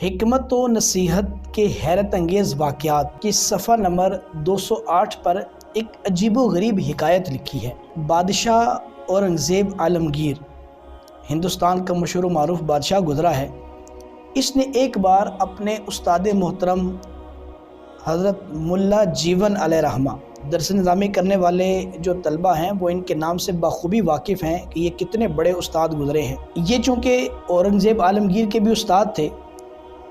حکمت و نصیحت کے حیرت انگیز واقعات کی صفحہ نمبر 208 پر ایک عجیب و غریب حکایت لکھی ہے۔ بادشاہ اورنگزیب عالمگیر ہندوستان کا مشہور و معروف بادشاہ گزرا ہے۔ اس نے ایک بار اپنے استاد محترم حضرت ملا جیون علیہ رحمہ درس نظامی کرنے والے جو طلبہ ہیں وہ ان کے نام سے بخوبی واقف ہیں کہ یہ کتنے بڑے استاد گزرے ہیں۔ یہ چونکہ اورنگزیب عالمگیر کے بھی استاد تھے،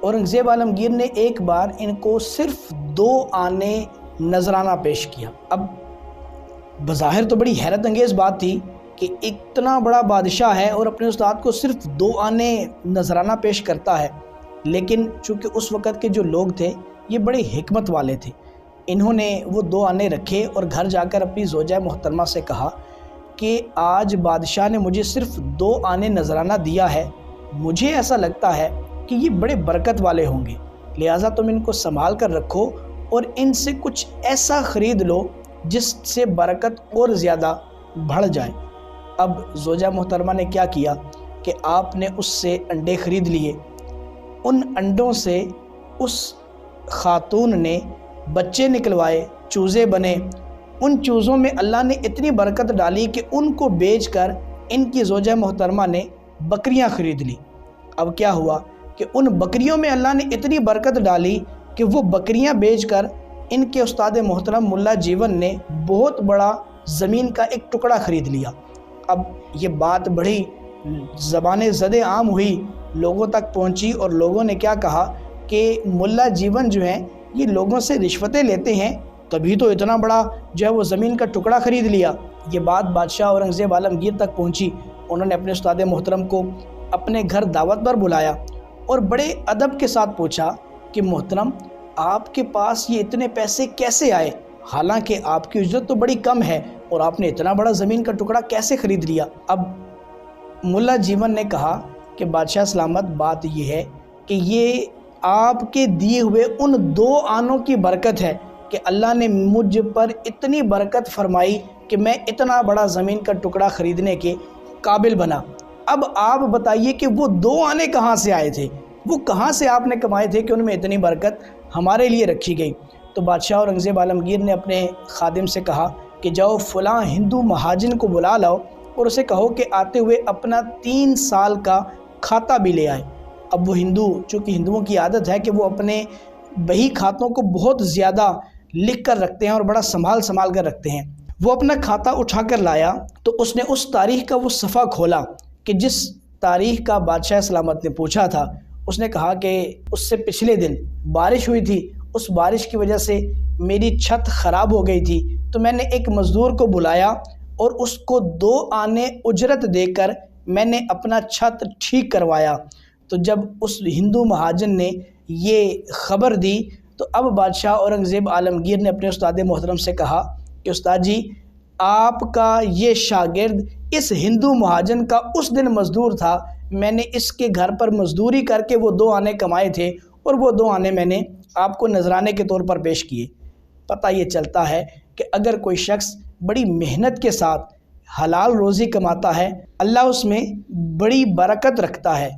اورنگزیب عالمگیر نے ایک بار ان کو صرف 2 آنے نذرانہ پیش کیا۔ اب بظاہر تو بڑی حیرت انگیز بات تھی کہ اتنا بڑا بادشاہ ہے اور اپنے استاد کو صرف 2 آنے نذرانہ پیش کرتا ہے، لیکن چونکہ اس وقت کے جو لوگ تھے یہ بڑے حکمت والے تھے، انہوں نے وہ 2 آنے رکھے اور گھر جا کر اپنی زوجہ محترمہ سے کہا کہ آج بادشاہ نے مجھے صرف 2 آنے نذرانہ دیا ہے، مجھے ایسا لگتا ہے کہ یہ بڑے برکت والے ہوں گے، لہٰذا تم ان کو سنبھال کر رکھو اور ان سے کچھ ایسا خرید لو جس سے برکت اور زیادہ بڑھ جائے۔ اب زوجہ محترمہ نے کیا کیا کہ آپ نے اس سے انڈے خرید لیے، ان انڈوں سے اس خاتون نے بچے نکلوائے، چوزے بنے، ان چوزوں میں اللہ نے اتنی برکت ڈالی کہ ان کو بیچ کر ان کی زوجہ محترمہ نے بکریاں خرید لی۔ اب کیا ہوا کہ ان بکریوں میں اللہ نے اتنی برکت ڈالی کہ وہ بکریاں بیچ کر ان کے استاد محترم ملا جیون نے بہت بڑا زمین کا ایک ٹکڑا خرید لیا۔ اب یہ بات بڑی زبان زد عام ہوئی، لوگوں تک پہنچی اور لوگوں نے کیا کہا کہ ملا جیون جو ہیں یہ لوگوں سے رشوتیں لیتے ہیں، تبھی تو اتنا بڑا جو ہے وہ زمین کا ٹکڑا خرید لیا۔ یہ بات بادشاہ اورنگزیب عالمگیر تک پہنچی، انہوں نے اپنے استاد محترم کو اپنے گھر دعوت پر بلایا اور بڑے ادب کے ساتھ پوچھا کہ محترم آپ کے پاس یہ اتنے پیسے کیسے آئے، حالانکہ آپ کی اجرت تو بڑی کم ہے اور آپ نے اتنا بڑا زمین کا ٹکڑا کیسے خرید لیا؟ اب ملا جیون نے کہا کہ بادشاہ سلامت، بات یہ ہے کہ یہ آپ کے دیے ہوئے ان 2 آنوں کی برکت ہے کہ اللہ نے مجھ پر اتنی برکت فرمائی کہ میں اتنا بڑا زمین کا ٹکڑا خریدنے کے قابل بنا۔ اب آپ بتائیے کہ وہ 2 آنے کہاں سے آئے تھے، وہ کہاں سے آپ نے کمائے تھے کہ ان میں اتنی برکت ہمارے لیے رکھی گئی؟ تو بادشاہ اورنگزیب عالمگیر نے اپنے خادم سے کہا کہ جاؤ فلاں ہندو مہاجن کو بلا لاؤ اور اسے کہو کہ آتے ہوئے اپنا 3 سال کا کھاتا بھی لے آئے۔ اب وہ ہندو، چونکہ ہندوؤں کی عادت ہے کہ وہ اپنے بہی کھاتوں کو بہت زیادہ لکھ کر رکھتے ہیں اور بڑا سنبھال کر رکھتے ہیں، وہ اپنا کھاتا اٹھا کر لایا تو اس نے اس تاریخ کا وہ صفحہ کھولا کہ جس تاریخ کا بادشاہ سلامت نے پوچھا تھا۔ اس نے کہا کہ اس سے پچھلے دن بارش ہوئی تھی، اس بارش کی وجہ سے میری چھت خراب ہو گئی تھی، تو میں نے ایک مزدور کو بلایا اور اس کو 2 آنے اجرت دے کر میں نے اپنا چھت ٹھیک کروایا۔ تو جب اس ہندو مہاجن نے یہ خبر دی تو اب بادشاہ اورنگزیب عالمگیر نے اپنے استاد محترم سے کہا کہ استاد جی، آپ کا یہ شاگرد اس ہندو مہاجن کا اس دن مزدور تھا، میں نے اس کے گھر پر مزدوری کر کے وہ 2 آنے کمائے تھے اور وہ 2 آنے میں نے آپ کو نذرانے کے طور پر پیش کیے۔ پتہ یہ چلتا ہے کہ اگر کوئی شخص بڑی محنت کے ساتھ حلال روزی کماتا ہے، اللہ اس میں بڑی برکت رکھتا ہے۔